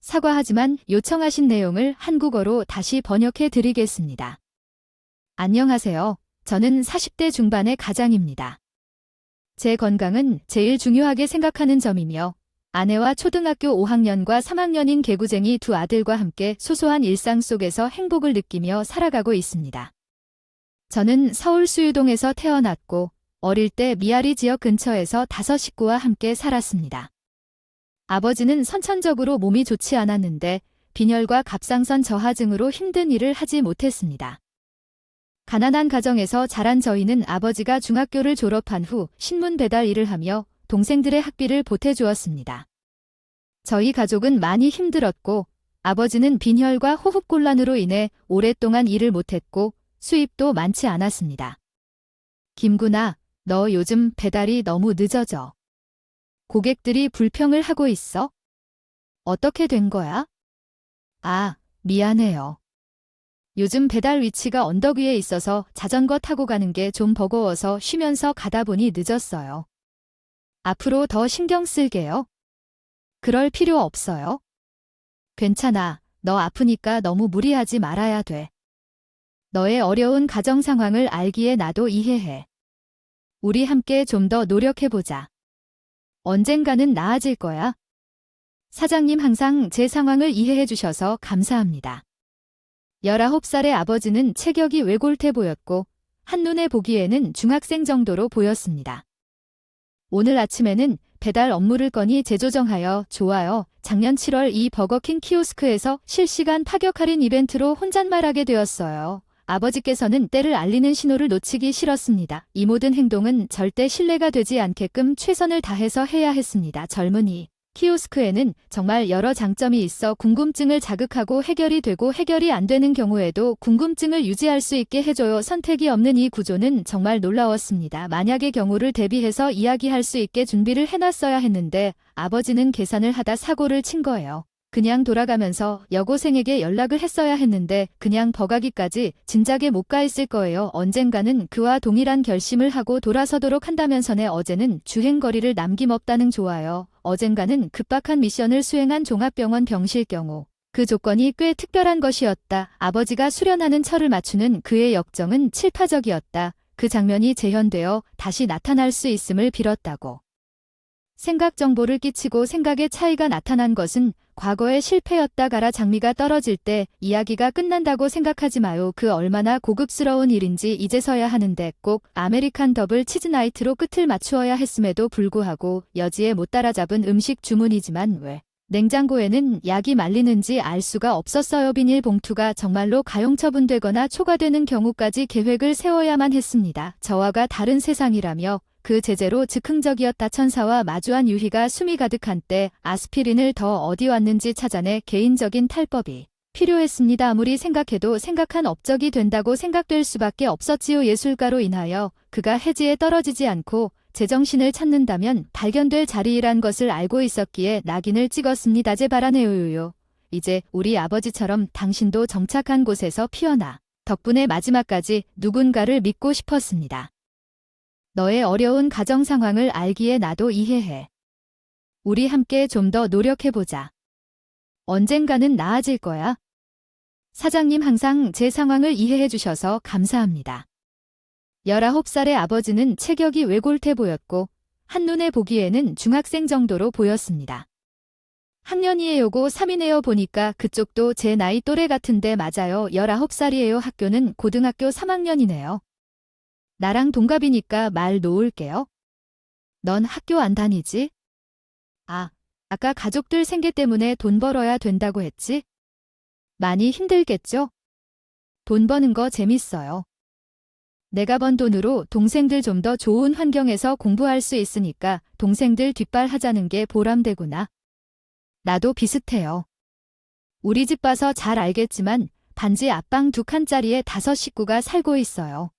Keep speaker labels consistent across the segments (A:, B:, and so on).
A: 사과하지만 요청하신 내용을 한국어로 다시 번역해 드리겠습니다. 안녕하세요. 저는 40대 중반의 가장입니다. 제 건강은 제일 중요하게 생각하는 점이며 아내와 초등학교 5학년과 3학년인 개구쟁이 두 아들과 함께 소소한 일상 속에서 행복을 느끼며 살아가고 있습니다. 저는 서울 수유동에서 태어났고 어릴 때 미아리 지역 근처에서 5 식구와 함께 살았습니다. 아버지는 선천적으로 몸이 좋지 않았는데 빈혈과 갑상선 저하증으로 힘든 일을 하지 못했습니다. 가난한 가정에서 자란 저희는 아버지가 중학교를 졸업한 후 신문 배달 일을 하며 동생들의 학비를 보태주었습니다. 저희 가족은 많이 힘들었고 아버지는 빈혈과 호흡곤란으로 인해 오랫동안 일을 못했고 수입도 많지 않았습니다. 김구나, 너 요즘 배달이 너무 늦어져. 고객들이 불평을 하고 있어? 어떻게 된 거야? 아, 미안해요. 요즘 배달 위치가 언덕 위에 있어서 자전거 타고 가는 게 좀 버거워서 쉬면서 가다 보니 늦었어요. 앞으로 더 신경 쓸게요. 그럴 필요 없어요. 괜찮아. 너 아프니까 너무 무리하지 말아야 돼. 너의 어려운 가정 상황을 알기에 나도 이해해. 우리 함께 좀 더 노력해보자. 언젠가는 나아질 거야. 사장님 항상 제 상황을 이해해 주셔서 감사합니다. 19살의 아버지는 체격이 외골태 보였고 한눈에 보기에는 중학생 정도로 보였습니다. 오늘 아침에는 배달 업무를 건의 재조정하여 좋아요. 작년 7월 이 버거킹 키오스크에서 실시간 파격 할인 이벤트로 혼잣말하게 되었어요. 아버지께서는 때를 알리는 신호를 놓치기 싫었습니다. 이 모든 행동은 절대 신뢰가 되지 않게끔 최선을 다해서 해야 했습니다. 젊은이. 키오스크에는 정말 여러 장점이 있어 궁금증을 자극하고 해결이 되고 해결이 안 되는 경우에도 궁금증을 유지할 수 있게 해줘요. 선택이 없는 이 구조는 정말 놀라웠습니다. 만약의 경우를 대비해서 이야기할 수 있게 준비를 해놨어야 했는데 아버지는 계산을 하다 사고를 친 거예요. 그냥 돌아가면서 여고생에게 연락을 했어야 했는데 그냥 버가기까지 진작에 못 가 있을 거예요. 언젠가는 그와 동일한 결심을 하고 돌아서도록 한다면서네. 어제는 주행거리를 남김없다는 좋아요. 언젠가는 급박한 미션을 수행한 종합병원 병실 경우 그 조건이 꽤 특별한 것이었다. 아버지가 수련하는 철을 맞추는 그의 역정은 칠파적이었다. 그 장면이 재현되어 다시 나타날 수 있음을 빌었다고. 생각 정보를 끼치고 생각의 차이가 나타난 것은 과거의 실패였다가라. 장미가 떨어질 때 이야기가 끝난다고 생각하지 마요. 그 얼마나 고급스러운 일인지 이제서야 하는데 꼭 아메리칸 더블 치즈 나이트로 끝을 맞추어야 했음에도 불구하고 여지에 못 따라잡은 음식 주문이지만 왜 냉장고에는 약이 말리는지 알 수가 없었어요. 비닐봉투가 정말로 가용처분되거나 초과되는 경우까지 계획을 세워야만 했습니다. 저와가 다른 세상이라며 그 제재로 즉흥적이었다. 천사와 마주한 유희가 숨이 가득한 때 아스피린을 더 어디 왔는지 찾아내 개인적인 탈법이 필요했습니다. 아무리 생각해도 생각한 업적이 된다고 생각될 수밖에 없었지요. 예술가로 인하여 그가 해지에 떨어지지 않고 제정신을 찾는다면 발견될 자리이란 것을 알고 있었기에 낙인을 찍었습니다. 제 바라네요. 이제 우리 아버지처럼 당신도 정착한 곳에서 피어나 덕분에 마지막까지 누군가를 믿고 싶었습니다. 너의 어려운 가정 상황을 알기에 나도 이해해. 우리 함께 좀 더 노력해보자. 언젠가는 나아질 거야. 사장님 항상 제 상황을 이해해 주셔서 감사합니다. 19살의 아버지는 체격이 외골태 보였고 한눈에 보기에는 중학생 정도로 보였습니다. 학년이에요고 3이네요. 보니까 그쪽도 제 나이 또래 같은데 맞아요. 19살이에요. 학교는 고등학교 3학년이네요. 나랑 동갑이니까 말 놓을게요. 넌 학교 안 다니지? 아, 아까 가족들 생계 때문에 돈 벌어야 된다고 했지? 많이 힘들겠죠? 돈 버는 거 재밌어요. 내가 번 돈으로 동생들 좀 더 좋은 환경에서 공부할 수 있으니까 동생들 뒷발하자는 게 보람되구나. 나도 비슷해요. 우리 집 봐서 잘 알겠지만 반지 앞방 2칸짜리에 5 식구가 살고 있어요.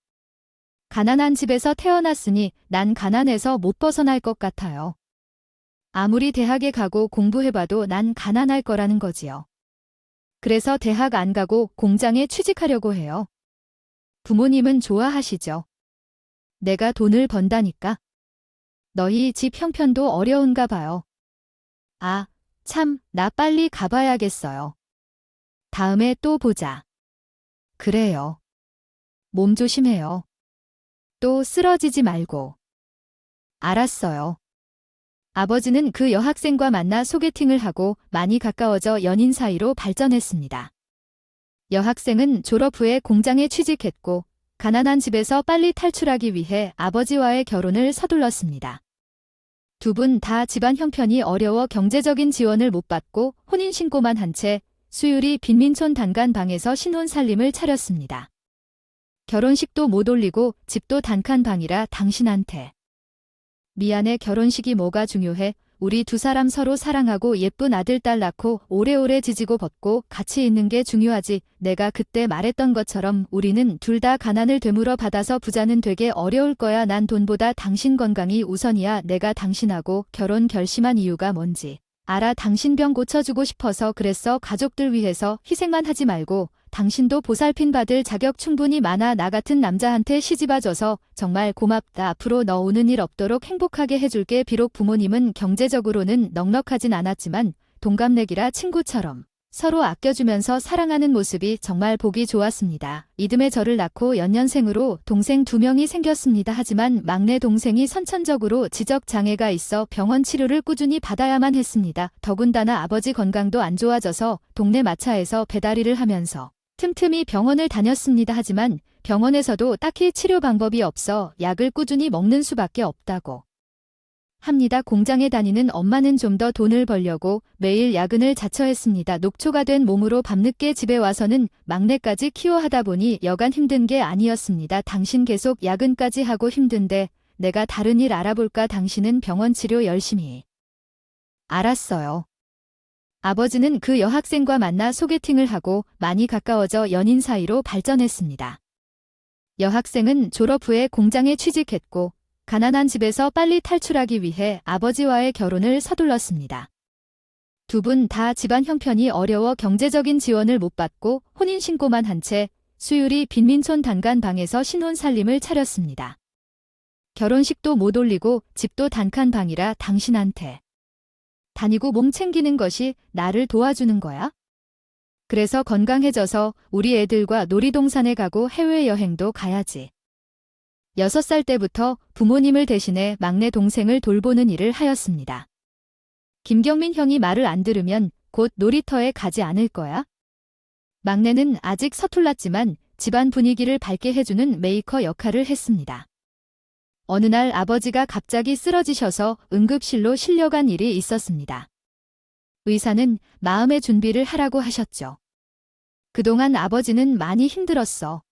A: 가난한 집에서 태어났으니 난 가난해서 못 벗어날 것 같아요. 아무리 대학에 가고 공부해봐도 난 가난할 거라는 거지요. 그래서 대학 안 가고 공장에 취직하려고 해요. 부모님은 좋아하시죠? 내가 돈을 번다니까. 너희 집 형편도 어려운가 봐요. 아, 참, 나 빨리 가봐야겠어요. 다음에 또 보자. 그래요. 몸 조심해요. 또 쓰러지지 말고. 알았어요. 아버지는 그 여학생과 만나 소개팅을 하고 많이 가까워져 연인 사이로 발전했습니다. 여학생은 졸업 후에 공장에 취직했고 가난한 집에서 빨리 탈출하기 위해 아버지와의 결혼을 서둘렀습니다. 두 분 다 집안 형편이 어려워 경제적인 지원을 못 받고 혼인신고만 한 채 수유리 빈민촌 단간 방에서 신혼 살림을 차렸습니다. 결혼식도 못 올리고 집도 단칸 방이라 당신한테. 미안해. 결혼식이 뭐가 중요해. 우리 두 사람 서로 사랑하고 예쁜 아들 딸 낳고 오래오래 지지고 볶고 같이 있는 게 중요하지. 내가 그때 말했던 것처럼 우리는 둘 다 가난을 되물어 받아서 부자는 되게 어려울 거야. 난 돈보다 당신 건강이 우선이야. 내가 당신하고 결혼 결심한 이유가 뭔지 알아. 당신 병 고쳐주고 싶어서 그랬어. 가족들 위해서 희생만 하지 말고 당신도 보살핌 받을 자격 충분히 많아. 나 같은 남자한테 시집와줘서 정말 고맙다. 앞으로 너 우는 일 없도록 행복하게 해줄게. 비록 부모님은 경제적으로는 넉넉하진 않았지만 동갑내기라 친구처럼 서로 아껴주면서 사랑하는 모습이 정말 보기 좋았습니다. 이듬해 저를 낳고 연년생으로 동생 2명이 생겼습니다. 하지만 막내 동생이 선천적으로 지적장애가 있어 병원 치료를 꾸준히 받아야만 했습니다. 더군다나 아버지 건강도 안 좋아져서 동네 마차에서 배달일을 하면서 틈틈이 병원을 다녔습니다. 하지만 병원에서도 딱히 치료 방법이 없어 약을 꾸준히 먹는 수밖에 없다고 합니다. 공장에 다니는 엄마는 좀 더 돈을 벌려고 매일 야근을 자처했습니다. 녹초가 된 몸으로 밤늦게 집에 와서는 막내까지 키워하다 보니 여간 힘든 게 아니었습니다. 당신 계속 야근까지 하고 힘든데 내가 다른 일 알아볼까? 당신은 병원 치료 열심히. 알았어요. 아버지는 그 여학생과 만나 소개팅을 하고 많이 가까워져 연인 사이로 발전했습니다. 여학생은 졸업 후에 공장에 취직했고 가난한 집에서 빨리 탈출하기 위해 아버지와의 결혼을 서둘렀습니다. 두 분 다 집안 형편이 어려워 경제적인 지원을 못 받고 혼인신고만 한 채 수유리 빈민촌 단간 방에서 신혼 살림을 차렸습니다. 결혼식도 못 올리고 집도 단칸 방이라 당신한테. 다니고 몸 챙기는 것이 나를 도와주는 거야? 그래서 건강해져서 우리 애들과 놀이동산에 가고 해외여행도 가야지. 6살 때부터 부모님을 대신해 막내 동생을 돌보는 일을 하였습니다. 김경민 형이 말을 안 들으면 곧 놀이터에 가지 않을 거야? 막내는 아직 서툴렀지만 집안 분위기를 밝게 해주는 메이커 역할을 했습니다. 어느 날 아버지가 갑자기 쓰러지셔서 응급실로 실려간 일이 있었습니다. 의사는 마음의 준비를 하라고 하셨죠. 그동안 아버지는 많이 힘들었어.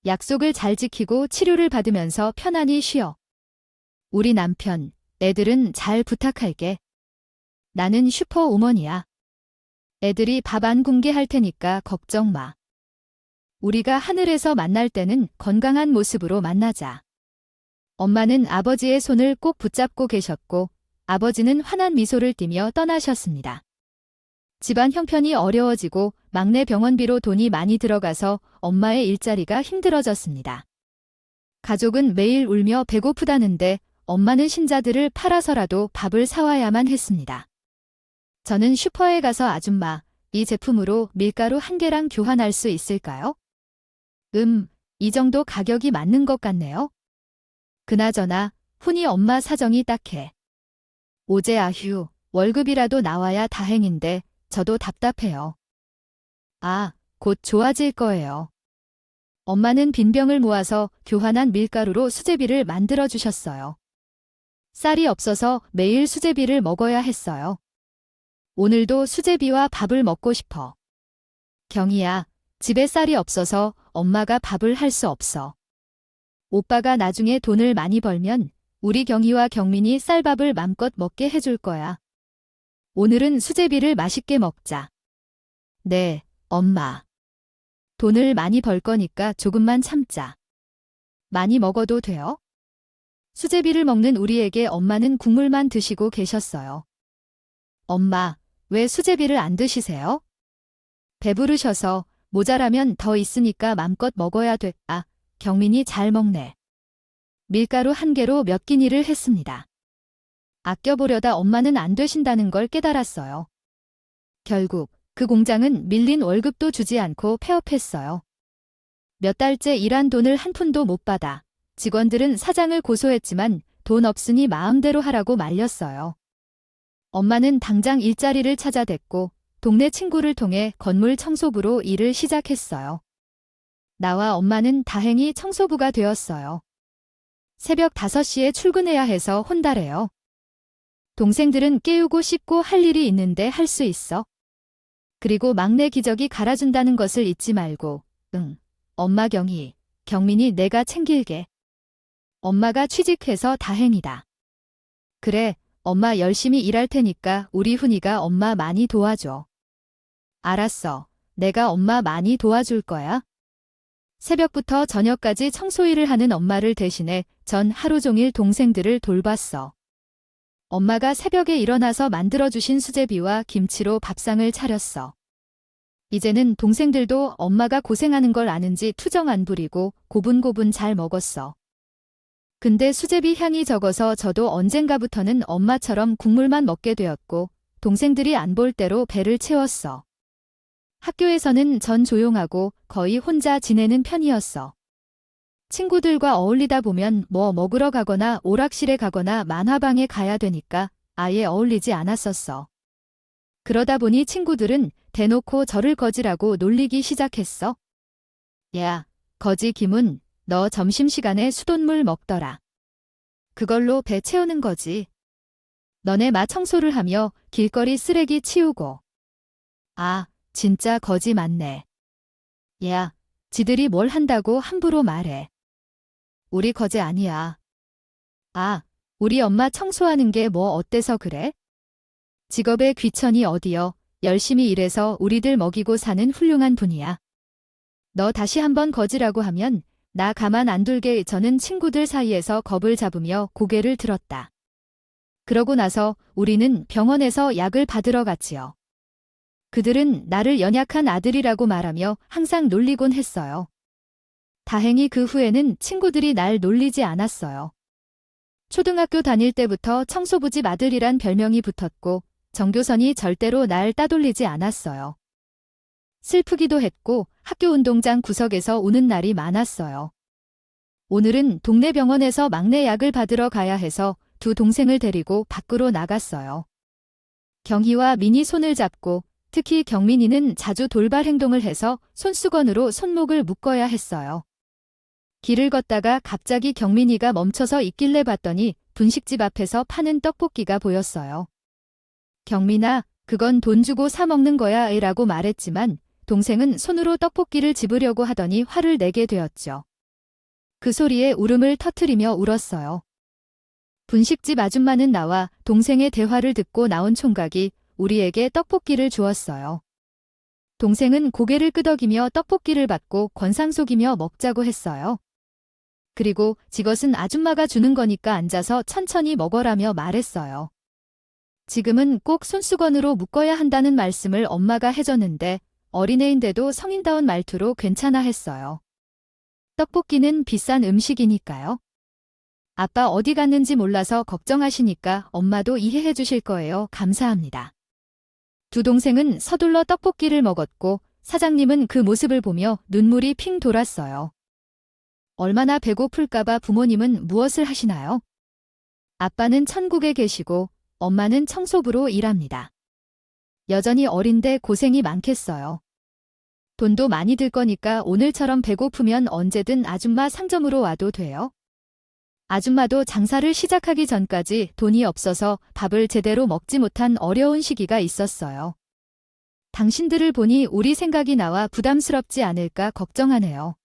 A: 약속을 잘 지키고 치료를 받으면서 편안히 쉬어. 우리 남편, 애들은 잘 부탁할게. 나는 슈퍼우먼이야. 애들이 밥 안 굶게 할 테니까 걱정 마. 우리가 하늘에서 만날 때는 건강한 모습으로 만나자. 엄마는 아버지의 손을 꼭 붙잡고 계셨고 아버지는 환한 미소를 띠며 떠나셨습니다. 집안 형편이 어려워지고 막내 병원비로 돈이 많이 들어가서 엄마의 일자리가 힘들어졌습니다. 가족은 매일 울며 배고프다는데 엄마는 신자들을 팔아서라도 밥을 사와야만 했습니다. 저는 슈퍼에 가서 아줌마, 이 제품으로 밀가루 1개랑 교환할 수 있을까요? 이 정도 가격이 맞는 것 같네요. 그나저나 훈이 엄마 사정이 딱해. 오제 아휴, 월급이라도 나와야 다행인데 저도 답답해요. 아, 곧 좋아질 거예요. 엄마는 빈병을 모아서 교환한 밀가루로 수제비를 만들어 주셨어요. 쌀이 없어서 매일 수제비를 먹어야 했어요. 오늘도 수제비와 밥을 먹고 싶어. 경희야, 집에 쌀이 없어서 엄마가 밥을 할 수 없어. 오빠가 나중에 돈을 많이 벌면 우리 경희와 경민이 쌀밥을 맘껏 먹게 해줄 거야. 오늘은 수제비를 맛있게 먹자. 네, 엄마. 돈을 많이 벌 거니까 조금만 참자. 많이 먹어도 돼요? 수제비를 먹는 우리에게 엄마는 국물만 드시고 계셨어요. 엄마, 왜 수제비를 안 드시세요? 배부르셔서 모자라면 더 있으니까 맘껏 먹어야 돼. 아, 경민이 잘 먹네. 밀가루 1개로 몇 끼니를 했습니다. 아껴보려다 엄마는 안 되신다는 걸 깨달았어요. 결국 그 공장은 밀린 월급도 주지 않고 폐업했어요. 몇 달째 일한 돈을 한 푼도 못 받아 직원들은 사장을 고소했지만 돈 없으니 마음대로 하라고 말렸어요. 엄마는 당장 일자리를 찾아댔고 동네 친구를 통해 건물 청소부로 일을 시작했어요. 나와 엄마는 다행히 청소부가 되었어요. 새벽 5시에 출근해야 해서 혼다래요. 동생들은 깨우고 씻고 할 일이 있는데 할 수 있어. 그리고 막내 기저귀 갈아준다는 것을 잊지 말고, 응, 엄마 경민이 내가 챙길게. 엄마가 취직해서 다행이다. 그래, 엄마 열심히 일할 테니까 우리 훈이가 엄마 많이 도와줘. 알았어. 내가 엄마 많이 도와줄 거야. 새벽부터 저녁까지 청소일을 하는 엄마를 대신해 전 하루 종일 동생들을 돌봤어. 엄마가 새벽에 일어나서 만들어주신 수제비와 김치로 밥상을 차렸어. 이제는 동생들도 엄마가 고생하는 걸 아는지 투정 안 부리고 고분고분 잘 먹었어. 근데 수제비 향이 적어서 저도 언젠가부터는 엄마처럼 국물만 먹게 되었고 동생들이 안 볼 대로 배를 채웠어. 학교에서는 전 조용하고 거의 혼자 지내는 편이었어. 친구들과 어울리다 보면 뭐 먹으러 가거나 오락실에 가거나 만화방에 가야 되니까 아예 어울리지 않았었어. 그러다 보니 친구들은 대놓고 저를 거지라고 놀리기 시작했어. 야, 거지 김은 너 점심시간에 수돗물 먹더라. 그걸로 배 채우는 거지. 너네 마 청소를 하며 길거리 쓰레기 치우고. 아, 진짜 거지 맞네. 야, 지들이 뭘 한다고 함부로 말해. 우리 거지 아니야. 아, 우리 엄마 청소하는 게 뭐 어때서 그래? 직업에 귀천이 어디여. 열심히 일해서 우리들 먹이고 사는 훌륭한 분이야. 너 다시 한번 거지라고 하면 나 가만 안 둘게. 저는 친구들 사이에서 겁을 잡으며 고개를 들었다. 그러고 나서 우리는 병원에서 약을 받으러 갔지요. 그들은 나를 연약한 아들이라고 말하며 항상 놀리곤 했어요. 다행히 그 후에는 친구들이 날 놀리지 않았어요. 초등학교 다닐 때부터 청소부집 아들이란 별명이 붙었고 정교선이 절대로 날 따돌리지 않았어요. 슬프기도 했고 학교 운동장 구석에서 우는 날이 많았어요. 오늘은 동네 병원에서 막내 약을 받으러 가야 해서 두 동생을 데리고 밖으로 나갔어요. 경희와 민이 손을 잡고 특히 경민이는 자주 돌발 행동을 해서 손수건으로 손목을 묶어야 했어요. 길을 걷다가 갑자기 경민이가 멈춰서 있길래 봤더니 분식집 앞에서 파는 떡볶이가 보였어요. 경민아, 그건 돈 주고 사 먹는 거야 라고 말했지만 동생은 손으로 떡볶이를 집으려고 하더니 화를 내게 되었죠. 그 소리에 울음을 터뜨리며 울었어요. 분식집 아줌마는 나와 동생의 대화를 듣고 나온 총각이 우리에게 떡볶이를 주었어요. 동생은 고개를 끄덕이며 떡볶이를 받고 권상 속이며 먹자고 했어요. 그리고 이것은 아줌마가 주는 거니까 앉아서 천천히 먹어라며 말했어요. 지금은 꼭 손수건으로 묶어야 한다는 말씀을 엄마가 해줬는데 어린애인데도 성인다운 말투로 괜찮아 했어요. 떡볶이는 비싼 음식이니까요. 아빠 어디 갔는지 몰라서 걱정하시니까 엄마도 이해해 주실 거예요. 감사합니다. 두 동생은 서둘러 떡볶이를 먹었고 사장님은 그 모습을 보며 눈물이 핑 돌았어요. 얼마나 배고플까봐. 부모님은 무엇을 하시나요? 아빠는 천국에 계시고 엄마는 청소부로 일합니다. 여전히 어린데 고생이 많겠어요. 돈도 많이 들 거니까 오늘처럼 배고프면 언제든 아줌마 상점으로 와도 돼요. 아줌마도 장사를 시작하기 전까지 돈이 없어서 밥을 제대로 먹지 못한 어려운 시기가 있었어요. 당신들을 보니 우리 생각이 나와 부담스럽지 않을까 걱정하네요.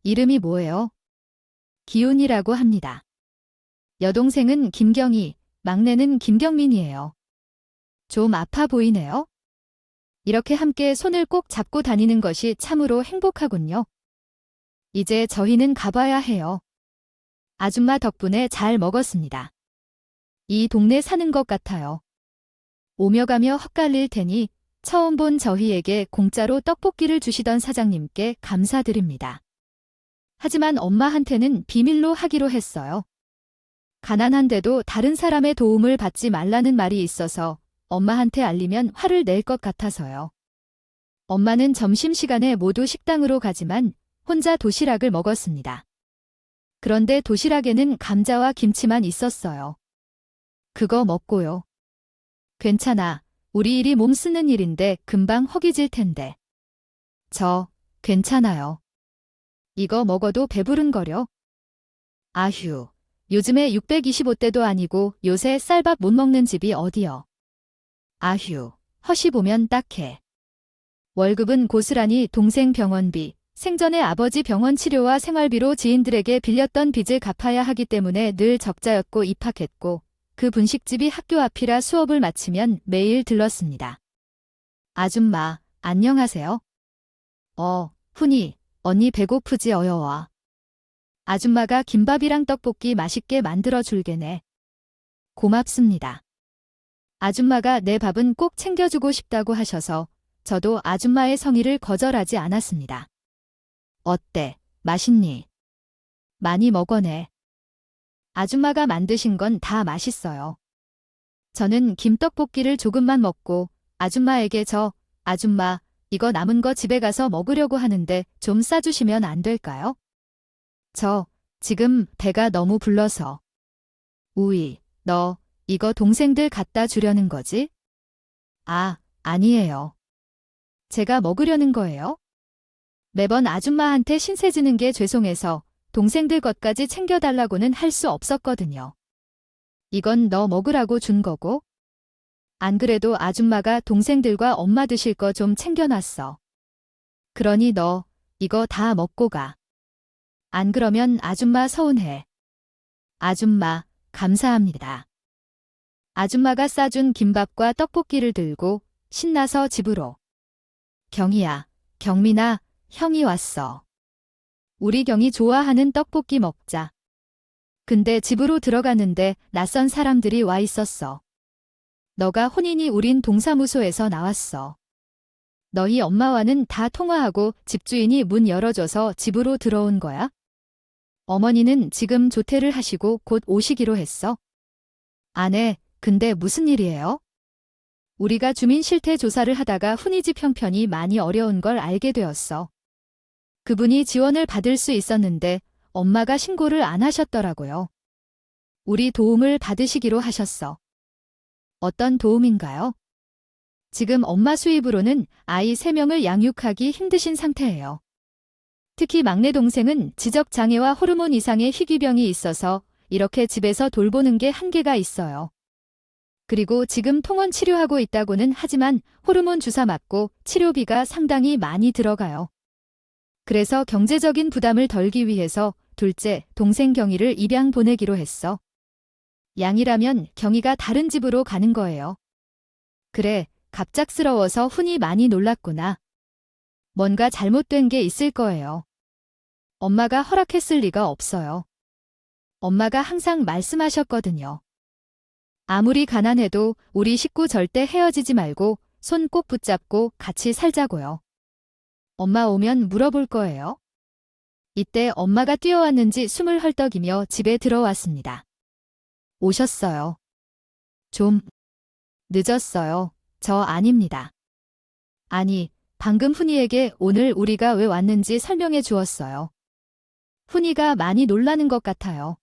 A: 이름이 뭐예요? 기훈이라고 합니다. 여동생은 김경희, 막내는 김경민이에요. 좀 아파 보이네요. 이렇게 함께 손을 꼭 잡고 다니는 것이 참으로 행복하군요. 이제 저희는 가봐야 해요. 아줌마 덕분에 잘 먹었습니다. 이 동네 사는 것 같아요. 오며 가며 헛갈릴 테니 처음 본 저희에게 공짜로 떡볶이를 주시던 사장님께 감사드립니다. 하지만 엄마한테는 비밀로 하기로 했어요. 가난한데도 다른 사람의 도움을 받지 말라는 말이 있어서 엄마한테 알리면 화를 낼 것 같아서요. 엄마는 점심시간에 모두 식당으로 가지만 혼자 도시락을 먹었습니다. 그런데 도시락에는 감자와 김치만 있었어요. 그거 먹고요. 괜찮아. 우리 일이 몸 쓰는 일인데 금방 허기질 텐데. 괜찮아요. 이거 먹어도 배부른거려. 아휴, 요즘에 625대도 아니고 요새 쌀밥 못 먹는 집이 어디여. 아휴, 허시 보면 딱해. 월급은 고스란히 동생 병원비, 생전에 아버지 병원 치료와 생활비로 지인들에게 빌렸던 빚을 갚아야 하기 때문에 늘 적자였고 입학했고 그 분식집이 학교 앞이라 수업을 마치면 매일 들렀습니다. 아줌마, 안녕하세요. 훈이, 언니 배고프지 어여와. 아줌마가 김밥이랑 떡볶이 맛있게 만들어 줄게네. 고맙습니다. 아줌마가 내 밥은 꼭 챙겨주고 싶다고 하셔서 저도 아줌마의 성의를 거절하지 않았습니다. 어때? 맛있니? 많이 먹어내. 아줌마가 만드신 건 다 맛있어요. 저는 김떡볶이를 조금만 먹고 아줌마에게 아줌마, 이거 남은 거 집에 가서 먹으려고 하는데 좀 싸주시면 안 될까요? 지금 배가 너무 불러서. 우이, 너 이거 동생들 갖다 주려는 거지? 아니에요. 제가 먹으려는 거예요? 매번 아줌마한테 신세 지는 게 죄송해서 동생들 것까지 챙겨달라고는 할 수 없었거든요. 이건 너 먹으라고 준 거고. 안 그래도 아줌마가 동생들과 엄마 드실 거 좀 챙겨놨어. 그러니 너 이거 다 먹고 가. 안 그러면 아줌마 서운해. 아줌마, 감사합니다. 아줌마가 싸준 김밥과 떡볶이를 들고 신나서 집으로. 경이야, 경민아, 형이 왔어. 우리 경이 좋아하는 떡볶이 먹자. 근데 집으로 들어가는데 낯선 사람들이 와 있었어. 너가 혼인이 우린 동사무소에서 나왔어. 너희 엄마와는 다 통화하고 집주인이 문 열어줘서 집으로 들어온 거야? 어머니는 지금 조퇴를 하시고 곧 오시기로 했어. 아네, 근데 무슨 일이에요? 우리가 주민 실태 조사를 하다가 훈이 집 형편이 많이 어려운 걸 알게 되었어. 그분이 지원을 받을 수 있었는데 엄마가 신고를 안 하셨더라고요. 우리 도움을 받으시기로 하셨어. 어떤 도움인가요? 지금 엄마 수입으로는 아이 3명을 양육하기 힘드신 상태예요. 특히 막내 동생은 지적장애와 호르몬 이상의 희귀병이 있어서 이렇게 집에서 돌보는 게 한계가 있어요. 그리고 지금 통원 치료하고 있다고는 하지만 호르몬 주사 맞고 치료비가 상당히 많이 들어가요. 그래서 경제적인 부담을 덜기 위해서 둘째, 동생 경이를 입양 보내기로 했어. 양이라면 경이가 다른 집으로 가는 거예요. 그래, 갑작스러워서 훈이 많이 놀랐구나. 뭔가 잘못된 게 있을 거예요. 엄마가 허락했을 리가 없어요. 엄마가 항상 말씀하셨거든요. 아무리 가난해도 우리 식구 절대 헤어지지 말고 손 꼭 붙잡고 같이 살자고요. 엄마 오면 물어볼 거예요. 이때 엄마가 뛰어왔는지 숨을 헐떡이며 집에 들어왔습니다. 오셨어요. 좀 늦었어요. 저 아닙니다. 아니, 방금 훈이에게 오늘 우리가 왜 왔는지 설명해 주었어요. 훈이가 많이 놀라는 것 같아요.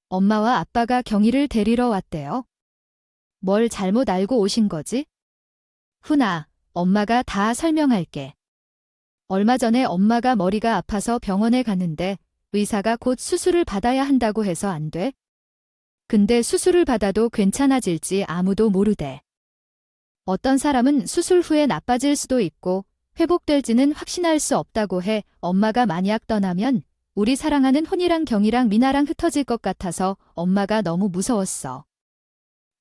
A: 엄마와 아빠가 경이를 데리러 왔대요. 뭘 잘못 알고 오신 거지? 훈아, 엄마가 다 설명할게. 얼마 전에 엄마가 머리가 아파서 병원에 갔는데 의사가 곧 수술을 받아야 한다고 해서 안 돼? 근데 수술을 받아도 괜찮아질지 아무도 모르대. 어떤 사람은 수술 후에 나빠질 수도 있고 회복될지는 확신할 수 없다고 해. 엄마가 만약 떠나면 우리 사랑하는 훈이랑 경이랑 미나랑 흩어질 것 같아서 엄마가 너무 무서웠어.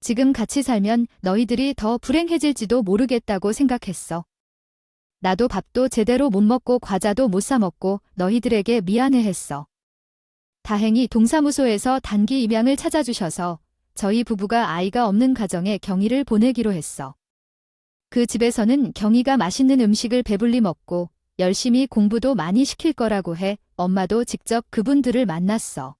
A: 지금 같이 살면 너희들이 더 불행해질지도 모르겠다고 생각했어. 나도 밥도 제대로 못 먹고 과자도 못 사 먹고 너희들에게 미안해했어. 다행히 동사무소에서 단기 입양을 찾아주셔서 저희 부부가 아이가 없는 가정에 경이를 보내기로 했어. 그 집에서는 경이가 맛있는 음식을 배불리 먹고 열심히 공부도 많이 시킬 거라고 해. 엄마도 직접 그분들을 만났어.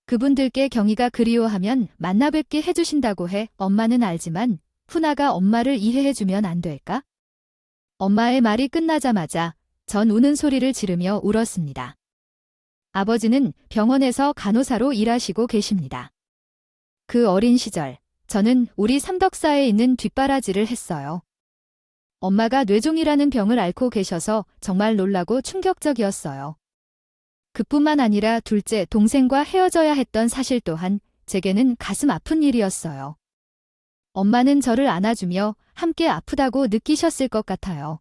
A: 그분들께 경희가 그리워하면 만나 뵙게 해주신다고 해. 엄마는 알지만 훈아가 엄마를 이해해주면 안 될까? 엄마의 말이 끝나자마자 전 우는 소리를 지르며 울었습니다. 아버지는 병원에서 간호사로 일하시고 계십니다. 그 어린 시절, 저는 우리 삼덕사에 있는 뒷바라지를 했어요. 엄마가 뇌종이라는 병을 앓고 계셔서 정말 놀라고 충격적이었어요. 그뿐만 아니라 둘째 동생과 헤어져야 했던 사실 또한 제게는 가슴 아픈 일이었어요. 엄마는 저를 안아주며 함께 아프다고 느끼셨을 것 같아요.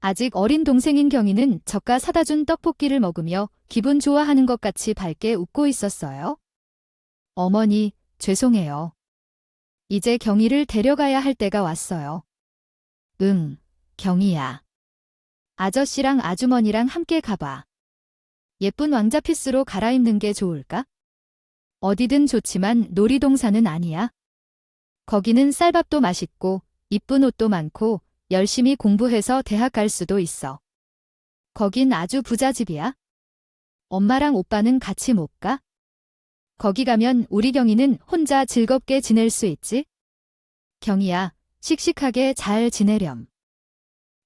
A: 아직 어린 동생인 경희는 저가 사다 준 떡볶이를 먹으며 기분 좋아하는 것 같이 밝게 웃고 있었어요. 어머니, 죄송해요. 이제 경희를 데려가야 할 때가 왔어요. 응, 경희야. 아저씨랑 아주머니랑 함께 가봐. 예쁜 왕자 피스로 갈아입는 게 좋을까? 어디든 좋지만 놀이동산은 아니야. 거기는 쌀밥도 맛있고 이쁜 옷도 많고 열심히 공부해서 대학 갈 수도 있어. 거긴 아주 부잣집이야. 엄마랑 오빠는 같이 못 가? 거기 가면 우리 경희는 혼자 즐겁게 지낼 수 있지? 경희야, 씩씩하게 잘 지내렴.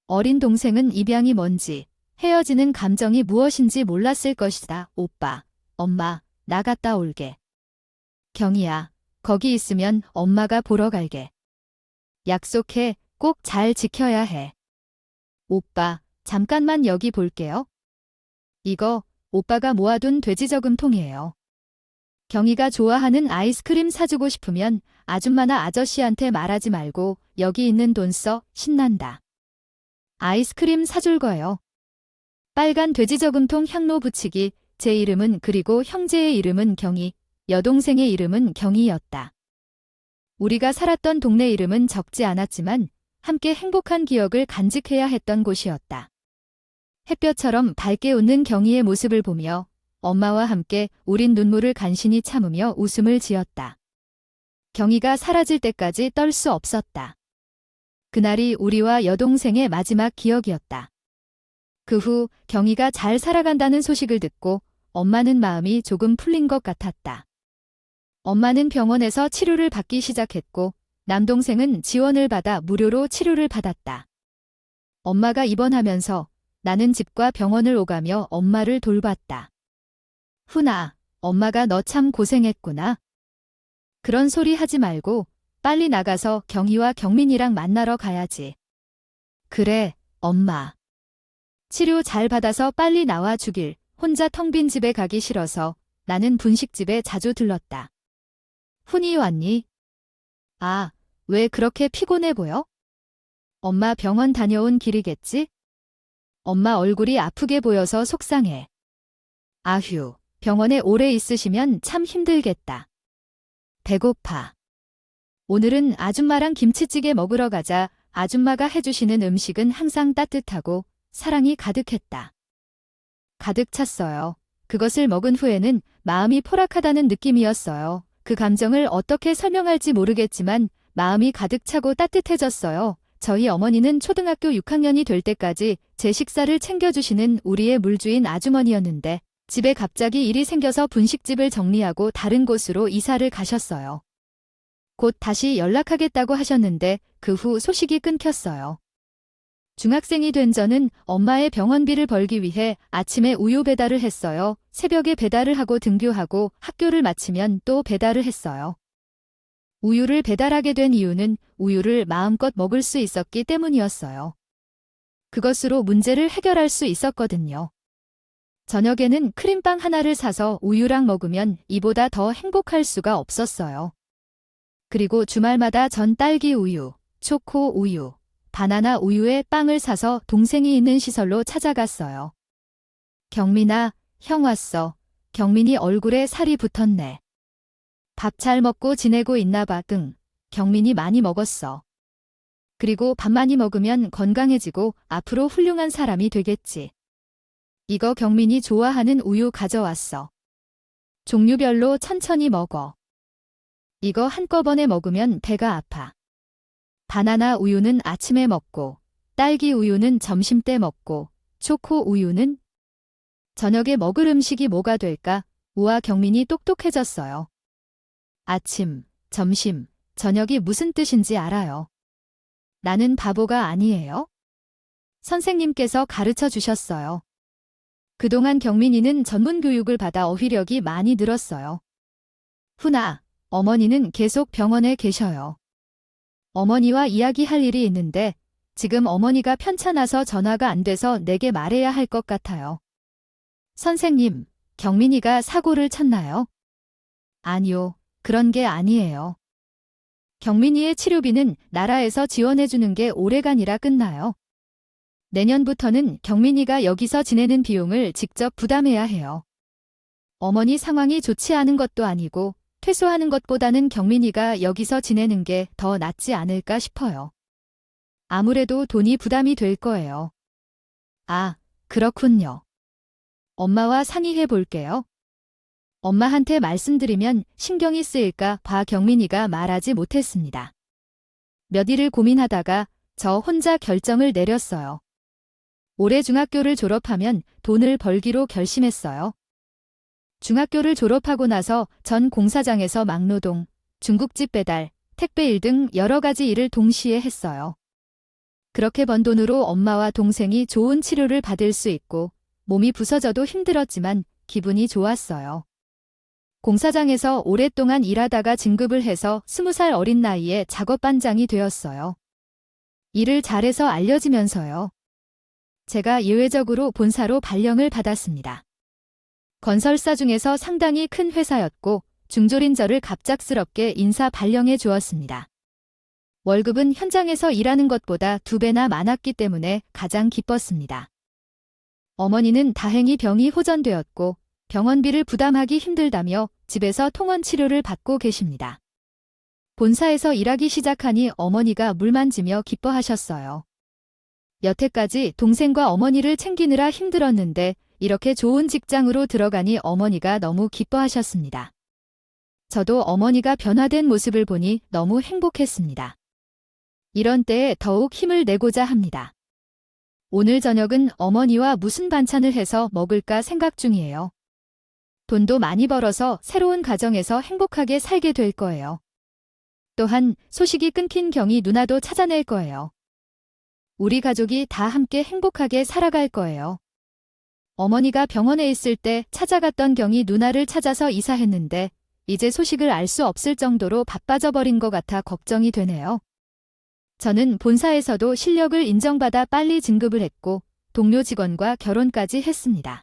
A: 어린 동생은 입양이 뭔지, 헤어지는 감정이 무엇인지 몰랐을 것이다. 오빠, 엄마, 나 갔다 올게. 경희야, 거기 있으면 엄마가 보러 갈게. 약속해, 꼭 잘 지켜야 해. 오빠, 잠깐만 여기 볼게요. 이거 오빠가 모아둔 돼지저금통이에요. 경희가 좋아하는 아이스크림 사주고 싶으면 아줌마나 아저씨한테 말하지 말고 여기 있는 돈 써. 신난다. 아이스크림 사줄 거예요. 빨간 돼지저금통 향로 붙이기. 제 이름은 그리고 형제의 이름은 경희, 여동생의 이름은 경희였다. 우리가 살았던 동네 이름은 적지 않았지만 함께 행복한 기억을 간직해야 했던 곳이었다. 햇볕처럼 밝게 웃는 경희의 모습을 보며 엄마와 함께 우린 눈물을 간신히 참으며 웃음을 지었다. 경희가 사라질 때까지 떨 수 없었다. 그날이 우리와 여동생의 마지막 기억이었다. 그 후 경희가 잘 살아간다는 소식을 듣고 엄마는 마음이 조금 풀린 것 같았다. 엄마는 병원에서 치료를 받기 시작했고 남동생은 지원을 받아 무료로 치료를 받았다. 엄마가 입원하면서 나는 집과 병원을 오가며 엄마를 돌봤다. 훈아, 엄마가 너 참 고생했구나. 그런 소리 하지 말고 빨리 나가서 경희와 경민이랑 만나러 가야지. 그래, 엄마. 치료 잘 받아서 빨리 나와 주길. 혼자 텅 빈 집에 가기 싫어서 나는 분식집에 자주 들렀다. 훈이 왔니? 아, 왜 그렇게 피곤해 보여? 엄마 병원 다녀온 길이겠지? 엄마 얼굴이 아프게 보여서 속상해. 아휴, 병원에 오래 있으시면 참 힘들겠다. 배고파. 오늘은 아줌마랑 김치찌개 먹으러 가자. 아줌마가 해주시는 음식은 항상 따뜻하고 사랑이 가득했다. 가득 찼어요. 그것을 먹은 후에는 마음이 포락하다는 느낌이었어요. 그 감정을 어떻게 설명할지 모르겠지만 마음이 가득 차고 따뜻해졌어요. 저희 어머니는 초등학교 6학년이 될 때까지 제 식사를 챙겨주시는 우리의 물주인 아주머니였는데 집에 갑자기 일이 생겨서 분식집을 정리하고 다른 곳으로 이사를 가셨어요. 곧 다시 연락하겠다고 하셨는데 그 후 소식이 끊겼어요. 중학생이 된 저는 엄마의 병원비를 벌기 위해 아침에 우유 배달을 했어요. 새벽에 배달을 하고 등교하고 학교를 마치면 또 배달을 했어요. 우유를 배달하게 된 이유는 우유를 마음껏 먹을 수 있었기 때문이었어요. 그것으로 문제를 해결할 수 있었거든요. 저녁에는 크림빵 하나를 사서 우유랑 먹으면 이보다 더 행복할 수가 없었어요. 그리고 주말마다 전 딸기 우유, 초코 우유, 바나나 우유에 빵을 사서 동생이 있는 시설로 찾아갔어요. 경민아, 형 왔어. 경민이 얼굴에 살이 붙었네. 밥 잘 먹고 지내고 있나 봐. 응, 경민이 많이 먹었어. 그리고 밥 많이 먹으면 건강해지고 앞으로 훌륭한 사람이 되겠지. 이거 경민이 좋아하는 우유 가져왔어. 종류별로 천천히 먹어. 이거 한꺼번에 먹으면 배가 아파. 바나나 우유는 아침에 먹고, 딸기 우유는 점심때 먹고, 초코 우유는 저녁에 먹을 음식이 뭐가 될까? 우와 경민이 똑똑해졌어요. 아침, 점심, 저녁이 무슨 뜻인지 알아요. 나는 바보가 아니에요. 선생님께서 가르쳐 주셨어요. 그동안 경민이는 전문 교육을 받아 어휘력이 많이 늘었어요. 훈아, 어머니는 계속 병원에 계셔요. 어머니와 이야기할 일이 있는데 지금 어머니가 편찮아서 전화가 안 돼서 내게 말해야 할 것 같아요. 선생님, 경민이가 사고를 쳤나요? 아니요, 그런 게 아니에요. 경민이의 치료비는 나라에서 지원해주는 게 올해간이라 끝나요. 내년부터는 경민이가 여기서 지내는 비용을 직접 부담해야 해요. 어머니 상황이 좋지 않은 것도 아니고 퇴소하는 것보다는 경민이가 여기서 지내는 게 더 낫지 않을까 싶어요. 아무래도 돈이 부담이 될 거예요. 아, 그렇군요. 엄마와 상의해 볼게요. 엄마한테 말씀드리면 신경이 쓰일까 봐 경민이가 말하지 못했습니다. 몇 일을 고민하다가 저 혼자 결정을 내렸어요. 올해 중학교를 졸업하면 돈을 벌기로 결심했어요. 중학교를 졸업하고 나서 전 공사장에서 막노동, 중국집 배달, 택배 일 등 여러 가지 일을 동시에 했어요. 그렇게 번 돈으로 엄마와 동생이 좋은 치료를 받을 수 있고 몸이 부서져도 힘들었지만 기분이 좋았어요. 공사장에서 오랫동안 일하다가 진급을 해서 20살 어린 나이에 작업반장이 되었어요. 일을 잘해서 알려지면서요. 제가 예외적으로 본사로 발령을 받았습니다. 건설사 중에서 상당히 큰 회사였고 중졸인 저를 갑작스럽게 인사 발령해 주었습니다. 월급은 현장에서 일하는 것보다 2배나 많았기 때문에 가장 기뻤습니다. 어머니는 다행히 병이 호전되었고 병원비를 부담하기 힘들다며 집에서 통원 치료를 받고 계십니다. 본사에서 일하기 시작하니 어머니가 물 만지며 기뻐하셨어요. 여태까지 동생과 어머니를 챙기느라 힘들었는데 이렇게 좋은 직장으로 들어가니 어머니가 너무 기뻐하셨습니다. 저도 어머니가 변화된 모습을 보니 너무 행복했습니다. 이런 때에 더욱 힘을 내고자 합니다. 오늘 저녁은 어머니와 무슨 반찬을 해서 먹을까 생각 중이에요. 돈도 많이 벌어서 새로운 가정에서 행복하게 살게 될 거예요. 또한 소식이 끊긴 경희 누나도 찾아낼 거예요. 우리 가족이 다 함께 행복하게 살아갈 거예요. 어머니가 병원에 있을 때 찾아갔던 경희 누나를 찾아서 이사했는데 이제 소식을 알 수 없을 정도로 바빠져 버린 것 같아 걱정이 되네요. 저는 본사에서도 실력을 인정받아 빨리 진급을 했고 동료 직원과 결혼까지 했습니다.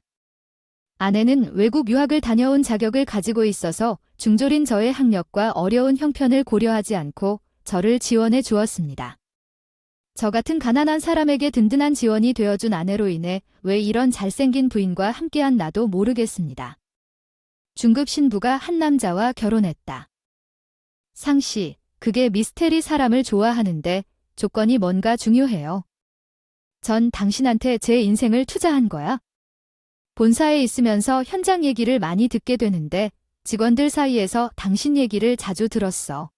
A: 아내는 외국 유학을 다녀온 자격을 가지고 있어서 중졸인 저의 학력과 어려운 형편을 고려하지 않고 저를 지원해 주었습니다. 저 같은 가난한 사람에게 든든한 지원이 되어준 아내로 인해 왜 이런 잘생긴 부인과 함께한 나도 모르겠습니다. 중급 신부가 한 남자와 결혼했다. 상씨, 그게 미스테리 사람을 좋아하는데 조건이 뭔가 중요해요. 전 당신한테 제 인생을 투자한 거야. 본사에 있으면서 현장 얘기를 많이 듣게 되는데 직원들 사이에서 당신 얘기를 자주 들었어.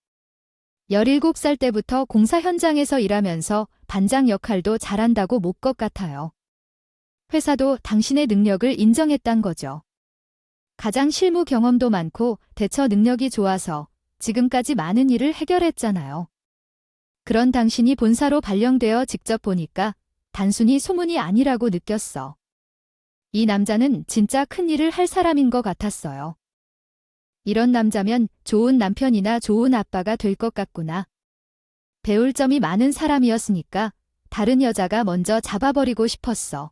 A: 17살 때부터 공사 현장에서 일하면서 반장 역할도 잘한다고 못 것 같아요. 회사도 당신의 능력을 인정했단 거죠. 가장 실무 경험도 많고 대처 능력이 좋아서 지금까지 많은 일을 해결했잖아요. 그런 당신이 본사로 발령되어 직접 보니까 단순히 소문이 아니라고 느꼈어. 이 남자는 진짜 큰 일을 할 사람인 것 같았어요. 이런 남자면 좋은 남편이나 좋은 아빠가 될 것 같구나. 배울 점이 많은 사람이었으니까 다른 여자가 먼저 잡아버리고 싶었어.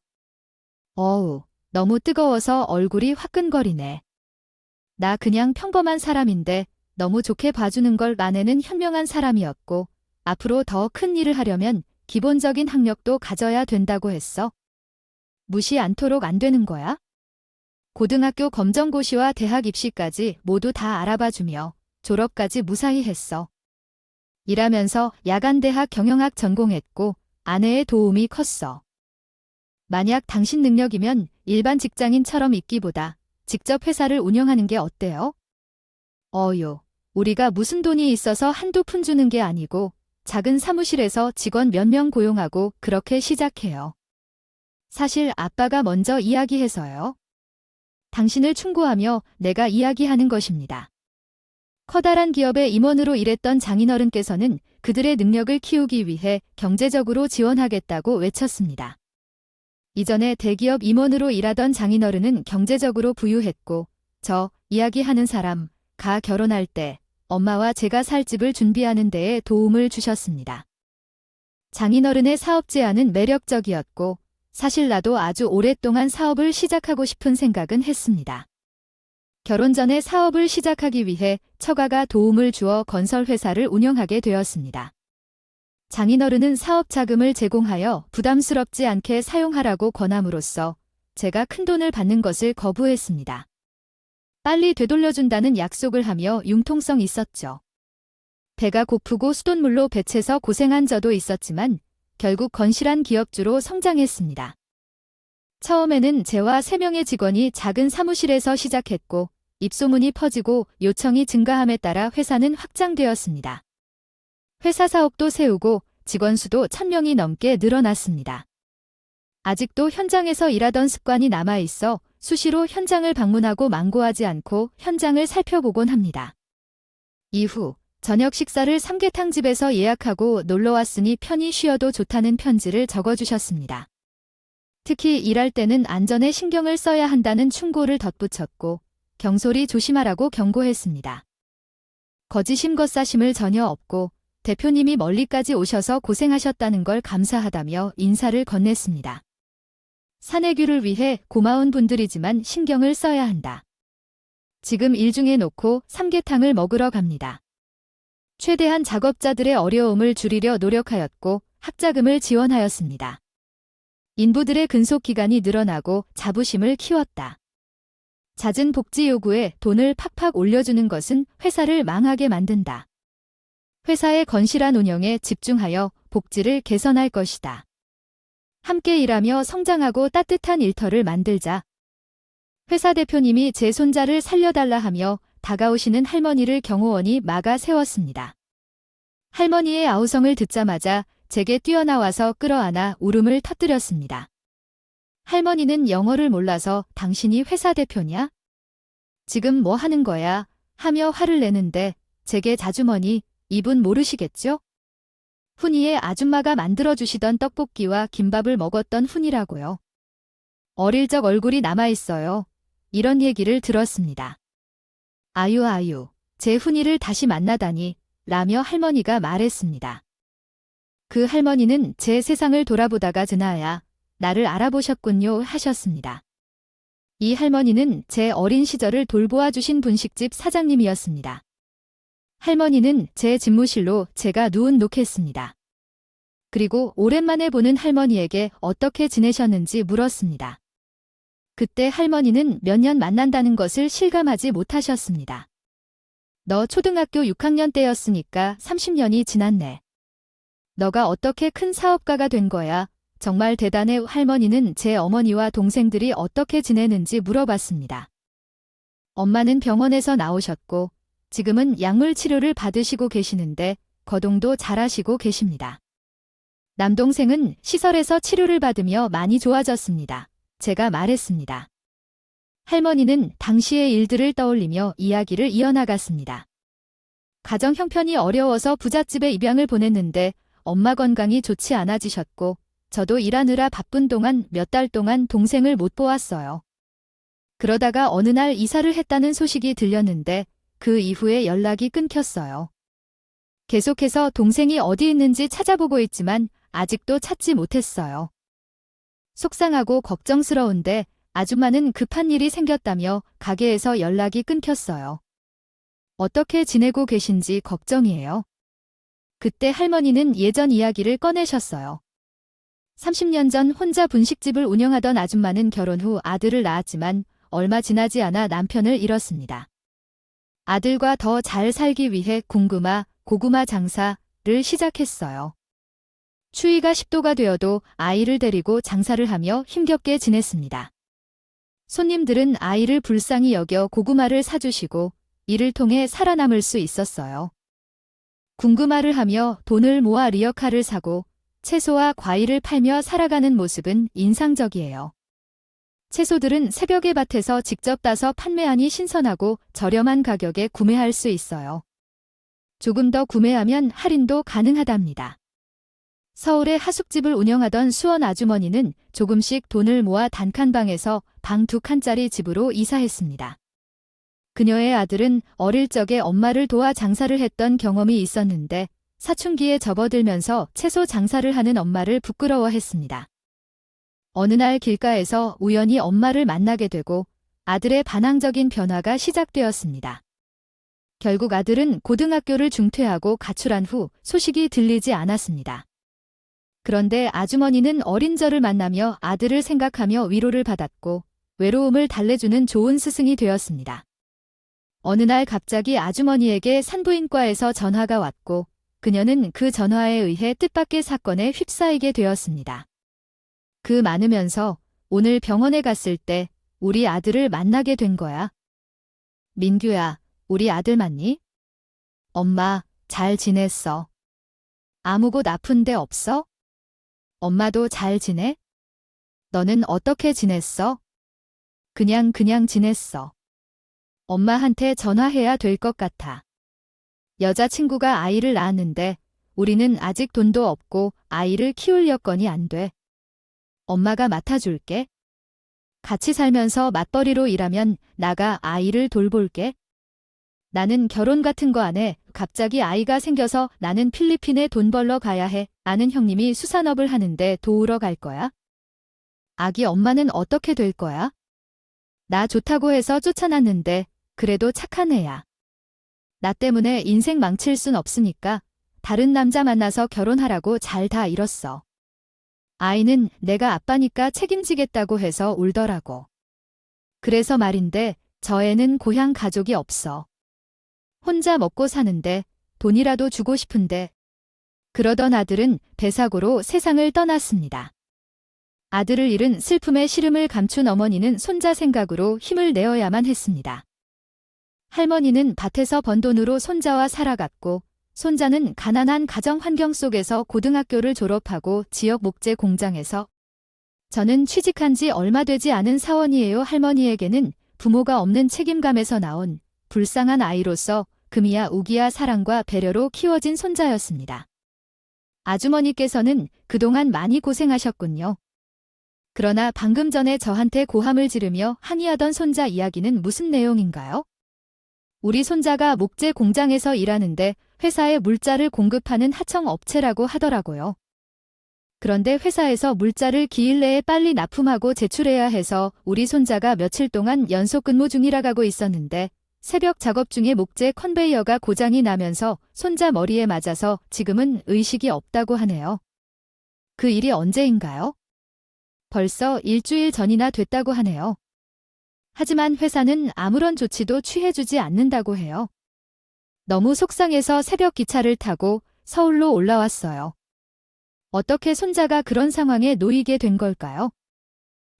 A: 어우, 너무 뜨거워서 얼굴이 화끈거리네. 나 그냥 평범한 사람인데 너무 좋게 봐주는 걸 아내는 현명한 사람이었고 앞으로 더 큰 일을 하려면 기본적인 학력도 가져야 된다고 했어. 무시 않도록 안 되는 거야? 고등학교 검정고시와 대학 입시까지 모두 다 알아봐주며 졸업까지 무사히 했어. 일하면서 야간대학 경영학 전공했고 아내의 도움이 컸어. 만약 당신 능력이면 일반 직장인처럼 있기보다 직접 회사를 운영하는 게 어때요? 어요, 우리가 무슨 돈이 있어서 한두 푼 주는 게 아니고 작은 사무실에서 직원 몇 명 고용하고 그렇게 시작해요. 사실 아빠가 먼저 이야기해서요. 당신을 충고하며 내가 이야기하는 것입니다. 커다란 기업의 임원으로 일했던 장인어른께서는 그들의 능력을 키우기 위해 경제적으로 지원하겠다고 외쳤습니다. 이전에 대기업 임원으로 일하던 장인어른은 경제적으로 부유했고 저 이야기하는 사람가 결혼할 때 엄마와 제가 살 집을 준비하는 데에 도움을 주셨습니다. 장인어른의 사업 제안은 매력적이었고 사실 나도 아주 오랫동안 사업을 시작하고 싶은 생각은 했습니다. 결혼 전에 사업을 시작하기 위해 처가가 도움을 주어 건설회사를 운영하게 되었습니다. 장인어른은 사업 자금을 제공하여 부담스럽지 않게 사용하라고 권함으로써 제가 큰돈을 받는 것을 거부했습니다. 빨리 되돌려준다는 약속을 하며 융통성 있었죠. 배가 고프고 수돗물로 배채서 고생한 저도 있었지만 결국 건실한 기업주로 성장했습니다. 처음에는 저와 3명의 직원이 작은 사무실에서 시작했고 입소문이 퍼지고 요청이 증가함에 따라 회사는 확장되었습니다. 회사 사옥도 세우고 직원 수도 1000명이 넘게 늘어났습니다. 아직도 현장에서 일하던 습관이 남아있어 수시로 현장을 방문하고 망고하지 않고 현장을 살펴보곤 합니다. 이후 저녁 식사를 삼계탕집에서 예약하고 놀러왔으니 편히 쉬어도 좋다는 편지를 적어주셨습니다. 특히 일할 때는 안전에 신경을 써야 한다는 충고를 덧붙였고 경솔히 조심하라고 경고했습니다. 거짓임 겉사심을 전혀 없고 대표님이 멀리까지 오셔서 고생하셨다는 걸 감사하다며 인사를 건넸습니다. 사내규를 위해 고마운 분들이지만 신경을 써야 한다. 지금 일 중에 놓고 삼계탕을 먹으러 갑니다. 최대한 작업자들의 어려움을 줄이려 노력하였고 학자금을 지원하였습니다. 인부들의 근속 기간이 늘어나고 자부심을 키웠다. 잦은 복지 요구에 돈을 팍팍 올려주는 것은 회사를 망하게 만든다. 회사의 건실한 운영에 집중하여 복지를 개선할 것이다. 함께 일하며 성장하고 따뜻한 일터를 만들자. 회사 대표님이 제 손자를 살려달라 하며 다가오시는 할머니를 경호원이 막아 세웠습니다. 할머니의 아우성을 듣자마자 제게 뛰어나와서 끌어안아 울음을 터뜨렸습니다. 할머니는 영어를 몰라서 당신이 회사 대표냐? 지금 뭐 하는 거야? 하며 화를 내는데 제게 자주머니 이분 모르시겠죠? 훈이의 아줌마가 만들어주시던 떡볶이와 김밥을 먹었던 훈이라고요. 어릴 적 얼굴이 남아있어요. 이런 얘기를 들었습니다. 아유, 제 훈이를 다시 만나다니 라며 할머니가 말했습니다. 그 할머니는 제 세상을 돌아보다가 드나야 나를 알아보셨군요 하셨습니다. 이 할머니는 제 어린 시절을 돌보아 주신 분식집 사장님이었습니다. 할머니는 제 집무실로 제가 놓겠습니다. 그리고 오랜만에 보는 할머니에게 어떻게 지내셨는지 물었습니다. 그때 할머니는 몇 년 만난다는 것을 실감하지 못하셨습니다. 너 초등학교 6학년 때였으니까 30년이 지났네. 너가 어떻게 큰 사업가가 된 거야? 정말 대단해. 할머니는 제 어머니와 동생들이 어떻게 지내는지 물어봤습니다. 엄마는 병원에서 나오셨고 지금은 약물 치료를 받으시고 계시는데 거동도 잘하시고 계십니다. 남동생은 시설에서 치료를 받으며 많이 좋아졌습니다. 제가 말했습니다. 할머니는 당시의 일들을 떠올리며 이야기를 이어나갔습니다. 가정 형편이 어려워서 부잣집에 입양을 보냈는데 엄마 건강이 좋지 않아지셨고 저도 일하느라 바쁜 동안 몇 달 동안 동생을 못 보았어요. 그러다가 어느 날 이사를 했다는 소식이 들렸는데 그 이후에 연락이 끊겼어요. 계속해서 동생이 어디 있는지 찾아보고 있지만 아직도 찾지 못했어요. 속상하고 걱정스러운데 아줌마는 급한 일이 생겼다며 가게에서 연락이 끊겼어요. 어떻게 지내고 계신지 걱정이에요. 그때 할머니는 예전 이야기를 꺼내셨어요. 30년 전 혼자 분식집을 운영하던 아줌마는 결혼 후 아들을 낳았지만 얼마 지나지 않아 남편을 잃었습니다. 아들과 더 잘 살기 위해 궁금하, 고구마 장사를 시작했어요. 추위가 10도가 되어도 아이를 데리고 장사를 하며 힘겹게 지냈습니다. 손님들은 아이를 불쌍히 여겨 고구마를 사주시고 이를 통해 살아남을 수 있었어요. 궁금하를 하며 돈을 모아 리어카를 사고 채소와 과일을 팔며 살아가는 모습은 인상적이에요. 채소들은 새벽에 밭에서 직접 따서 판매하니 신선하고 저렴한 가격에 구매할 수 있어요. 조금 더 구매하면 할인도 가능하답니다. 서울의 하숙집을 운영하던 수원 아주머니는 조금씩 돈을 모아 단칸방에서 방 2칸짜리 집으로 이사했습니다. 그녀의 아들은 어릴 적에 엄마를 도와 장사를 했던 경험이 있었는데 사춘기에 접어들면서 채소 장사를 하는 엄마를 부끄러워했습니다. 어느 날 길가에서 우연히 엄마를 만나게 되고 아들의 반항적인 변화가 시작되었습니다. 결국 아들은 고등학교를 중퇴하고 가출한 후 소식이 들리지 않았습니다. 그런데 아주머니는 어린 저를 만나며 아들을 생각하며 위로를 받았고 외로움을 달래주는 좋은 스승이 되었습니다. 어느 날 갑자기 아주머니에게 산부인과에서 전화가 왔고 그녀는 그 전화에 의해 뜻밖의 사건에 휩싸이게 되었습니다. 그 많으면서 오늘 병원에 갔을 때 우리 아들을 만나게 된 거야. 민규야, 우리 아들 맞니? 엄마, 잘 지냈어. 아무 곳 아픈 데 없어? 엄마도 잘 지내? 너는 어떻게 지냈어? 그냥 지냈어. 엄마한테 전화해야 될 것 같아. 여자친구가 아이를 낳았는데 우리는 아직 돈도 없고 아이를 키울 여건이 안 돼. 엄마가 맡아줄게. 같이 살면서 맞벌이로 일하면 나가 아이를 돌볼게. 나는 결혼 같은 거 안 해. 갑자기 아이가 생겨서 나는 필리핀에 돈 벌러 가야 해. 아는 형님이 수산업을 하는데 도우러 갈 거야. 아기 엄마는 어떻게 될 거야? 나 좋다고 해서 쫓아놨는데 그래도 착한 애야. 나 때문에 인생 망칠 순 없으니까 다른 남자 만나서 결혼하라고 잘 다 잃었어. 아이는 내가 아빠니까 책임지겠다고 해서 울더라고. 그래서 말인데 저 애는 고향 가족이 없어. 혼자 먹고 사는데 돈이라도 주고 싶은데 그러던 아들은 배사고로 세상을 떠났습니다. 아들을 잃은 슬픔의 시름을 감춘 어머니는 손자 생각으로 힘을 내어야만 했습니다. 할머니는 밭에서 번 돈으로 손자와 살아갔고 손자는 가난한 가정 환경 속에서 고등학교를 졸업하고 지역 목재 공장에서 저는 취직한 지 얼마 되지 않은 사원이에요. 할머니에게는 부모가 없는 책임감에서 나온 불쌍한 아이로서 금이야 우기야 사랑과 배려로 키워진 손자였습니다. 아주머니께서는 그동안 많이 고생하셨군요. 그러나 방금 전에 저한테 고함을 지르며 항의하던 손자 이야기는 무슨 내용인가요? 우리 손자가 목재 공장에서 일하는데 회사에 물자를 공급하는 하청업체라고 하더라고요. 그런데 회사에서 물자를 기일 내에 빨리 납품하고 제출해야 해서 우리 손자가 며칠 동안 연속 근무 중이라고 있었는데 새벽 작업 중에 목재 컨베이어가 고장이 나면서 손자 머리에 맞아서 지금은 의식이 없다고 하네요. 그 일이 언제인가요? 벌써 일주일 전이나 됐다고 하네요. 하지만 회사는 아무런 조치도 취해주지 않는다고 해요. 너무 속상해서 새벽 기차를 타고 서울로 올라왔어요. 어떻게 손자가 그런 상황에 놓이게 된 걸까요?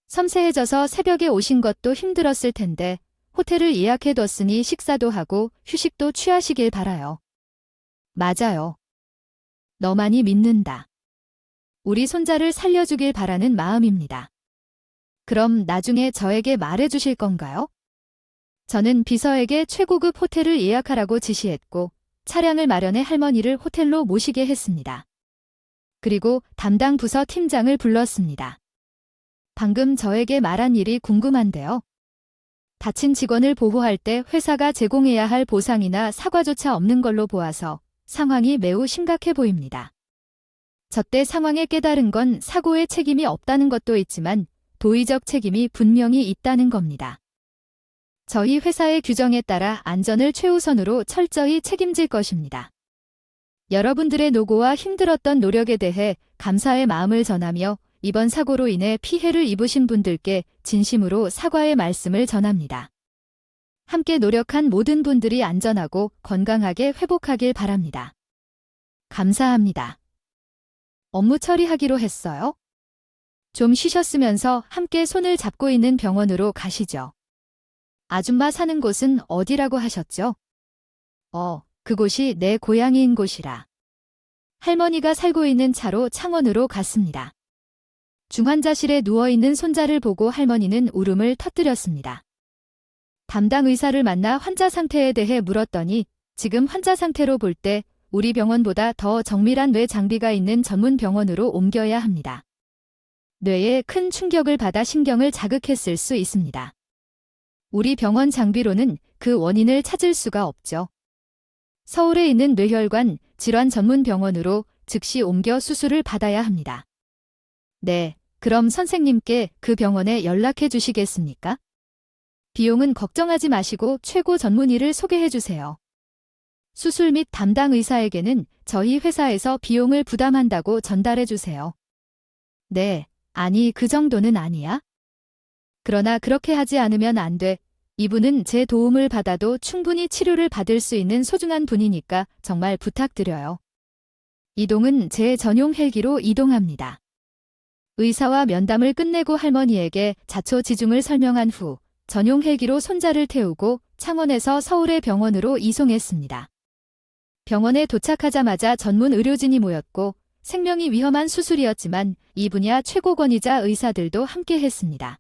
A: 섬세해져서 새벽에 오신 것도 힘들었을 텐데 호텔을 예약해뒀으니 식사도 하고 휴식도 취하시길 바라요. 맞아요. 너만이 믿는다. 우리 손자를 살려주길 바라는 마음입니다. 그럼 나중에 저에게 말해주실 건가요? 저는 비서에게 최고급 호텔을 예약하라고 지시했고 차량을 마련해 할머니를 호텔로 모시게 했습니다. 그리고 담당 부서 팀장을 불렀습니다. 방금 저에게 말한 일이 궁금한데요. 다친 직원을 보호할 때 회사가 제공해야 할 보상이나 사과조차 없는 걸로 보아서 상황이 매우 심각해 보입니다. 저때 상황에 깨달은 건 사고의 책임이 없다는 것도 있지만 도의적 책임이 분명히 있다는 겁니다. 저희 회사의 규정에 따라 안전을 최우선으로 철저히 책임질 것입니다. 여러분들의 노고와 힘들었던 노력에 대해 감사의 마음을 전하며 이번 사고로 인해 피해를 입으신 분들께 진심으로 사과의 말씀을 전합니다. 함께 노력한 모든 분들이 안전하고 건강하게 회복하길 바랍니다. 감사합니다. 업무 처리하기로 했어요? 좀 쉬셨으면서 함께 손을 잡고 있는 병원으로 가시죠. 아줌마 사는 곳은 어디라고 하셨죠? 그곳이 내 고향인 곳이라. 할머니가 살고 있는 차로 창원으로 갔습니다. 중환자실에 누워있는 손자를 보고 할머니는 울음을 터뜨렸습니다. 담당 의사를 만나 환자 상태에 대해 물었더니 지금 환자 상태로 볼 때 우리 병원보다 더 정밀한 뇌 장비가 있는 전문 병원으로 옮겨야 합니다. 뇌에 큰 충격을 받아 신경을 자극했을 수 있습니다. 우리 병원 장비로는 그 원인을 찾을 수가 없죠. 서울에 있는 뇌혈관 질환 전문 병원으로 즉시 옮겨 수술을 받아야 합니다. 네, 그럼 선생님께 그 병원에 연락해 주시겠습니까? 비용은 걱정하지 마시고 최고 전문의를 소개해 주세요. 수술 및 담당 의사에게는 저희 회사에서 비용을 부담한다고 전달해 주세요. 네, 아니 그 정도는 아니야? 그러나 그렇게 하지 않으면 안 돼. 이분은 제 도움을 받아도 충분히 치료를 받을 수 있는 소중한 분이니까 정말 부탁드려요. 이동은 제 전용 헬기로 이동합니다. 의사와 면담을 끝내고 할머니에게 자초지종을 설명한 후 전용 헬기로 손자를 태우고 창원에서 서울의 병원으로 이송했습니다. 병원에 도착하자마자 전문 의료진이 모였고 생명이 위험한 수술이었지만 이 분야 최고권위자 의사들도 함께 했습니다.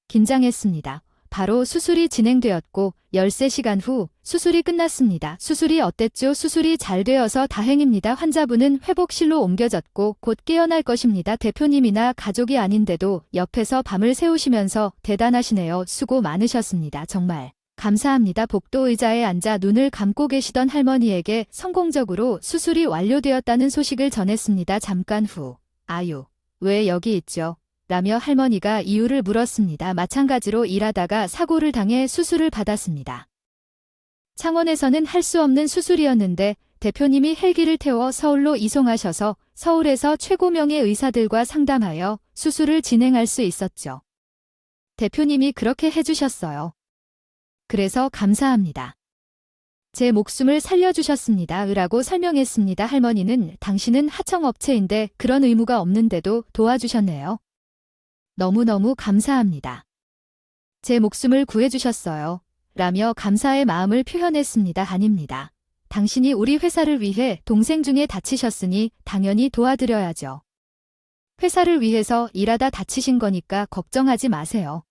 A: 긴장했습니다. 바로 수술이 진행되었고 13시간 후 수술이 끝났습니다. 수술이 어땠죠? 수술이 잘 되어서 다행입니다. 환자분은 회복실로 옮겨졌고 곧 깨어날 것입니다. 대표님이나 가족이 아닌데도 옆에서 밤을 새우시면서 대단하시네요. 수고 많으셨습니다. 정말 감사합니다. 복도 의자에 앉아 눈을 감고 계시던 할머니에게 성공적으로 수술이 완료되었다는 소식을 전했습니다. 잠깐 후 아유, 왜 여기 있죠? 라며 할머니가 이유를 물었습니다. 마찬가지로 일하다가 사고를 당해 수술을 받았습니다. 창원에서는 할 수 없는 수술이었는데 대표님이 헬기를 태워 서울로 이송하셔서 서울에서 최고명의 의사들과 상담하여 수술을 진행할 수 있었죠. 대표님이 그렇게 해주셨어요. 그래서 감사합니다. 제 목숨을 살려주셨습니다. 라고 설명했습니다. 할머니는 당신은 하청업체인데 그런 의무가 없는데도 도와주셨네요. 너무너무 감사합니다. 제 목숨을 구해주셨어요. 라며 감사의 마음을 표현했습니다. 아닙니다. 당신이 우리 회사를 위해 동생 중에 다치셨으니 당연히 도와드려야죠. 회사를 위해서 일하다 다치신 거니까 걱정하지 마세요.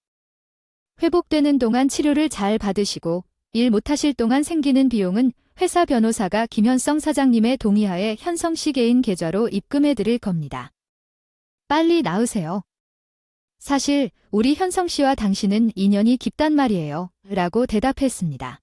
A: 회복되는 동안 치료를 잘 받으시고 일 못하실 동안 생기는 비용은 회사 변호사가 김현성 사장님의 동의하에 현성 씨 개인 계좌로 입금해 드릴 겁니다. 빨리 나으세요. 사실 우리 현성 씨와 당신은 인연이 깊단 말이에요. 라고 대답했습니다.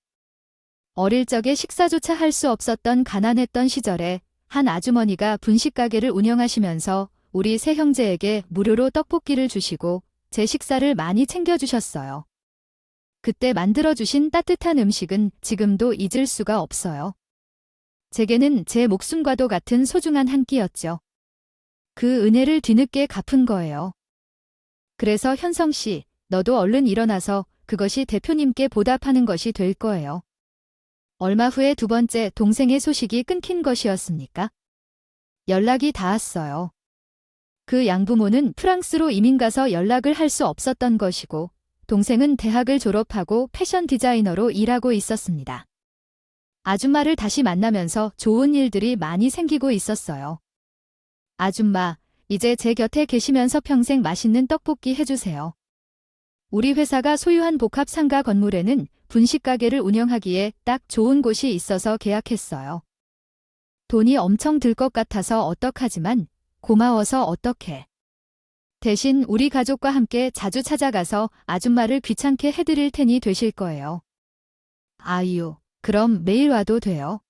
A: 어릴 적에 식사조차 할 수 없었던 가난했던 시절에 한 아주머니가 분식 가게를 운영하시면서 우리 세 형제에게 무료로 떡볶이를 주시고 제 식사를 많이 챙겨주셨어요. 그때 만들어주신 따뜻한 음식은 지금도 잊을 수가 없어요. 제게는 제 목숨과도 같은 소중한 한 끼였죠. 그 은혜를 뒤늦게 갚은 거예요. 그래서 현성 씨, 너도 얼른 일어나서 그것이 대표님께 보답하는 것이 될 거예요. 얼마 후에 두 번째 동생의 소식이 끊긴 것이었습니까? 연락이 닿았어요. 그 양부모는 프랑스로 이민 가서 연락을 할 수 없었던 것이고 동생은 대학을 졸업하고 패션 디자이너로 일하고 있었습니다. 아줌마를 다시 만나면서 좋은 일들이 많이 생기고 있었어요. 아줌마, 이제 제 곁에 계시면서 평생 맛있는 떡볶이 해주세요. 우리 회사가 소유한 복합 상가 건물에는 분식 가게를 운영하기에 딱 좋은 곳이 있어서 계약했어요. 돈이 엄청 들 것 같아서 어떡하지만 고마워서 어떡해. 대신 우리 가족과 함께 자주 찾아가서 아줌마를 귀찮게 해드릴 테니 되실 거예요. 아유, 그럼 매일 와도 돼요.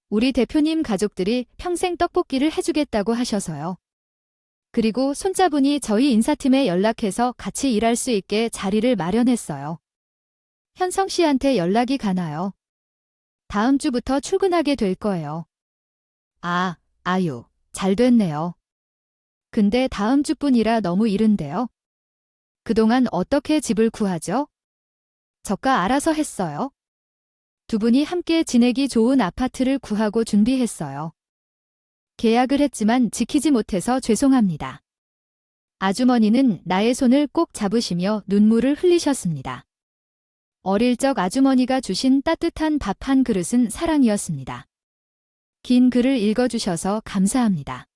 A: 우리 대표님 가족들이 평생 떡볶이를 해주겠다고 하셔서요. 그리고 손자분이 저희 인사팀에 연락해서 같이 일할 수 있게 자리를 마련했어요. 현성 씨한테 연락이 가나요? 다음 주부터 출근하게 될 거예요. 아유, 잘 됐네요. 근데 다음 주뿐이라 너무 이른데요. 그동안 어떻게 집을 구하죠? 저가 알아서 했어요. 두 분이 함께 지내기 좋은 아파트를 구하고 준비했어요. 계약을 했지만 지키지 못해서 죄송합니다. 아주머니는 나의 손을 꼭 잡으시며 눈물을 흘리셨습니다. 어릴 적 아주머니가 주신 따뜻한 밥 한 그릇은 사랑이었습니다. 긴 글을 읽어주셔서 감사합니다.